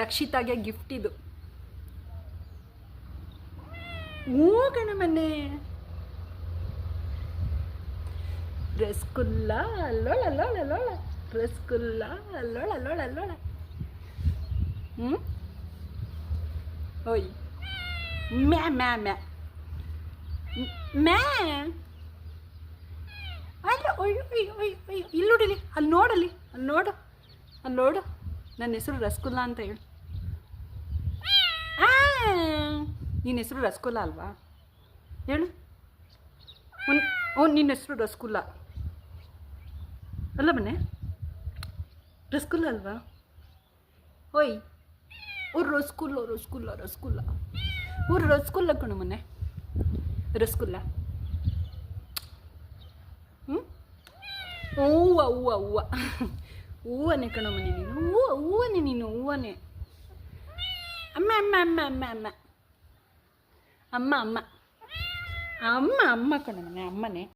ರಕ್ಷಿತಾಗೆ gift ಇದು. ಹ್ಞೂ ಕಣ ಮನೆ ರಸಗುಲ್ಲ ಅಲ್ಲೋಳ ಅಲ್ಲೋಳ ಅಲ್ಲೋಳ ರಸಗುಲ್ಲ ಅಲ್ಲೋಳ ಅಲ್ಲೋಳ ಅಲ್ಲೋಳ. ಓಯ್ ಮ್ಯಾ ಮ್ಯಾ ಮ್ಯಾ ಮ್ಯಾ ಅಲ್ಲ ಒಯ್ಯೋ ಒಯ್ಯೋ ಒಯ್ಯೋ ಒಯ್ಯೋ ಇಲ್ಲಿ ನೋಡಿಲಿ, ಅಲ್ಲಿ ನೋಡಲಿ, ಅಲ್ಲಿ ನೋಡು, ಅಲ್ಲಿ ನೋಡು. ನನ್ನ ಹೆಸರು ರಸಗುಲ್ಲ ಅಂತ ಹೇಳು. ನಿನ್ನ ಹೆಸರು ರಸಗುಲ್ಲ ಅಲ್ವಾ? ಹೇಳು. ನಿನ್ನ ಹೆಸರು ರಸಗುಲ್ಲ ಅಲ್ಲ ಮನೆ? ರಸಗುಲ್ಲ ಅಲ್ವಾ? ಓಯ್ ರಸಗುಲ್ಲ ರಸಗುಲ್ಲ ರಸಗುಲ್ಲ ರಸಗುಲ್ಲ ಕಣು ಮನೆ ರಸಗುಲ್ಲ. ಹೂವ ಹೂವ ಹೂವ ಹೂವನೇ ಕಣೋ ಮನೆ ನೀನು. ಹೂವನೇ ನೀನು, ಹೂವನೇ. ಅಮ್ಮ ಅಮ್ಮ ಅಮ್ಮ ಅಮ್ಮ ಅಮ್ಮ ಅಮ್ಮ ಅಮ್ಮ ಅಮ್ಮ ಅಮ್ಮ ಕಣೋ ಮನೆ, ಅಮ್ಮನೇ.